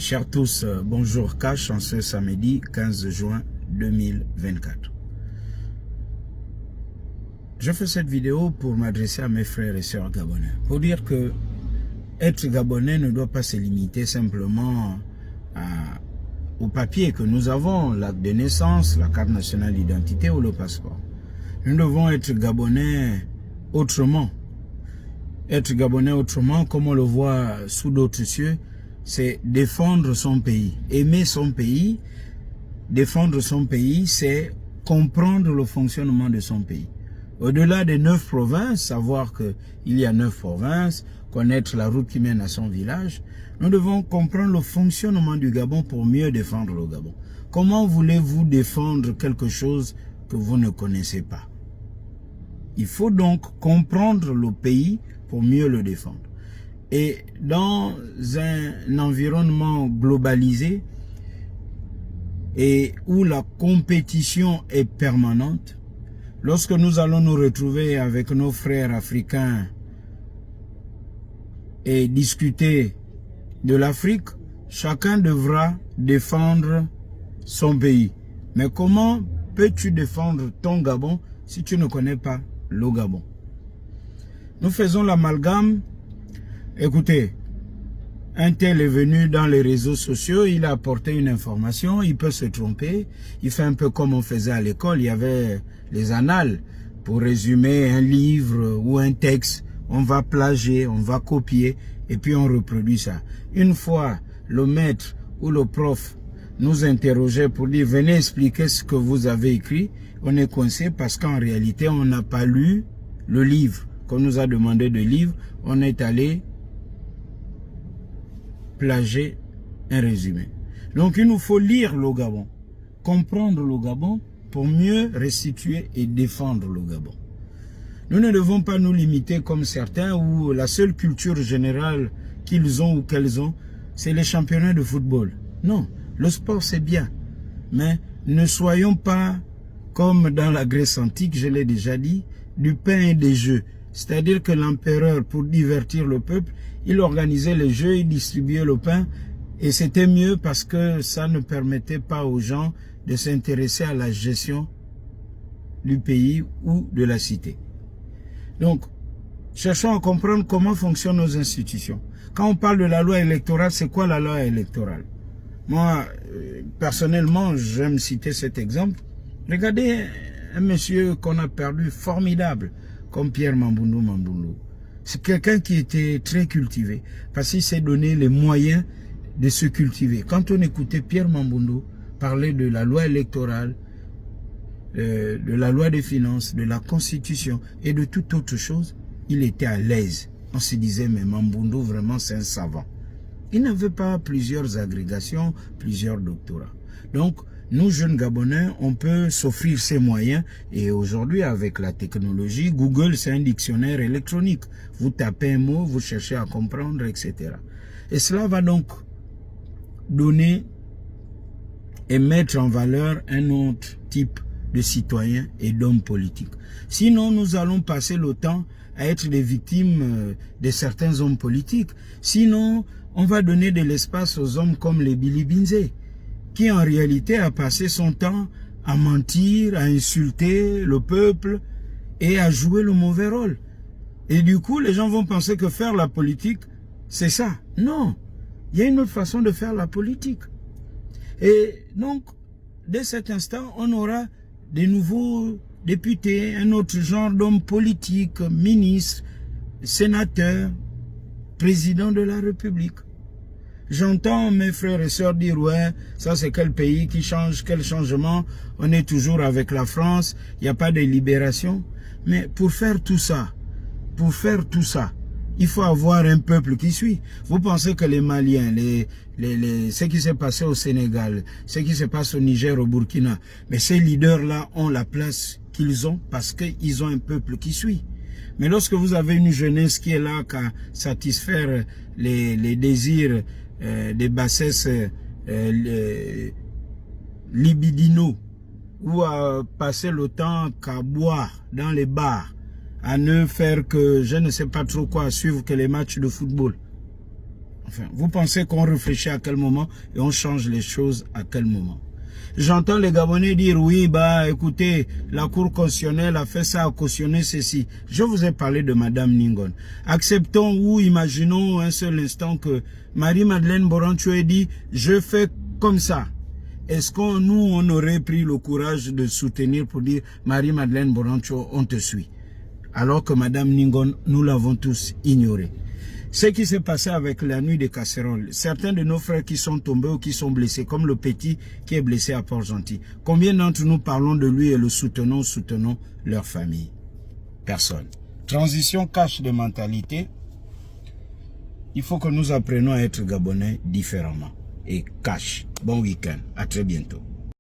Chers tous, bonjour Cash en ce samedi 15 juin 2024. Je fais cette vidéo pour m'adresser à mes frères et sœurs gabonais. Pour dire que être gabonais ne doit pas se limiter simplement au papier que nous avons, l'acte de naissance, la carte nationale d'identité ou le passeport. Nous devons être gabonais autrement. Être gabonais autrement, comme on le voit sous d'autres cieux, c'est défendre son pays. Aimer son pays, défendre son pays, c'est comprendre le fonctionnement de son pays. Au-delà des 9 provinces, savoir qu'il y a 9 provinces, connaître la route qui mène à son village, nous devons comprendre le fonctionnement du Gabon pour mieux défendre le Gabon. Comment voulez-vous défendre quelque chose que vous ne connaissez pas? Il faut donc comprendre le pays pour mieux le défendre. Et dans un environnement globalisé et où la compétition est permanente, lorsque nous allons nous retrouver avec nos frères africains et discuter de l'Afrique, chacun devra défendre son pays. Mais comment peux-tu défendre ton Gabon si tu ne connais pas le Gabon? Nous faisons l'amalgame. Écoutez, un tel est venu dans les réseaux sociaux, il a apporté une information, il peut se tromper, il fait un peu comme on faisait à l'école, il y avait les annales pour résumer un livre ou un texte, on va plagier, on va copier et puis on reproduit ça. Une fois le maître ou le prof nous interrogeait pour dire venez expliquer ce que vous avez écrit, on est coincé parce qu'en réalité on n'a pas lu le livre qu'on nous a demandé de lire, on est allé plager un résumé. Donc il nous faut lire le Gabon, comprendre le Gabon pour mieux restituer et défendre le Gabon. Nous ne devons pas nous limiter comme certains où la seule culture générale qu'ils ont ou qu'elles ont, c'est les championnats de football. Non, le sport c'est bien, mais ne soyons pas comme dans la Grèce antique, je l'ai déjà dit, du pain et des jeux. C'est-à-dire que l'empereur, pour divertir le peuple, il organisait les jeux, il distribuait le pain, et c'était mieux parce que ça ne permettait pas aux gens de s'intéresser à la gestion du pays ou de la cité. Donc, cherchons à comprendre comment fonctionnent nos institutions. Quand on parle de la loi électorale, c'est quoi la loi électorale? Moi, personnellement, j'aime citer cet exemple. Regardez un monsieur qu'on a perdu, formidable, comme Pierre Mamboundou. C'est quelqu'un qui était très cultivé, parce qu'il s'est donné les moyens de se cultiver. Quand on écoutait Pierre Mamboundou parler de la loi électorale, de la loi des finances, de la constitution et de toute autre chose, il était à l'aise. On se disait, mais Mamboundou, vraiment, c'est un savant. Il n'avait pas plusieurs agrégations, plusieurs doctorats. Donc, nous, jeunes Gabonais, on peut s'offrir ces moyens. Et aujourd'hui, avec la technologie, Google, c'est un dictionnaire électronique. Vous tapez un mot, vous cherchez à comprendre, etc. Et cela va donc donner et mettre en valeur un autre type de citoyens et d'hommes politiques. Sinon, nous allons passer le temps à être des victimes de certains hommes politiques. Sinon, on va donner de l'espace aux hommes comme les Billy Binzé, qui en réalité a passé son temps à mentir, à insulter le peuple et à jouer le mauvais rôle. Et du coup, les gens vont penser que faire la politique, c'est ça. Non, il y a une autre façon de faire la politique. Et donc, dès cet instant, on aura des nouveaux députés, un autre genre d'hommes politiques, ministres, sénateurs, présidents de la République. J'entends mes frères et sœurs dire, ouais, ça c'est quel pays qui change, quel changement, on est toujours avec la France, il n'y a pas de libération. Mais pour faire tout ça, il faut avoir un peuple qui suit. Vous pensez que les Maliens, ce qui s'est passé au Sénégal, ce qui se passe au Niger, au Burkina, mais ces leaders-là ont la place qu'ils ont parce qu'ils ont un peuple qui suit. Mais lorsque vous avez une jeunesse qui est là qu'à satisfaire les désirs des bassesses libidinaux ou à passer le temps qu'à boire dans les bars, à ne faire que je ne sais pas trop quoi, suivre que les matchs de football. Enfin, vous pensez qu'on réfléchit à quel moment et on change les choses à quel moment? J'entends les Gabonais dire, oui, bah, écoutez, la Cour constitutionnelle a fait ça, a cautionné ceci. Je vous ai parlé de Madame Ningon. Acceptons ou imaginons un seul instant que Marie-Madeleine Borancho ait dit, je fais comme ça. Est-ce qu'on nous, on aurait pris le courage de soutenir pour dire, Marie-Madeleine Borancho, on te suit? Alors que Madame Ningon, nous l'avons tous ignoré. Ce qui s'est passé avec la nuit des casseroles, certains de nos frères qui sont tombés ou qui sont blessés, comme le petit qui est blessé à Port-Gentil, combien d'entre nous parlons de lui et le soutenons leur famille? Personne. Transition cache de mentalité. Il faut que nous apprenions à être Gabonais différemment. Et cache. Bon week-end. À très bientôt.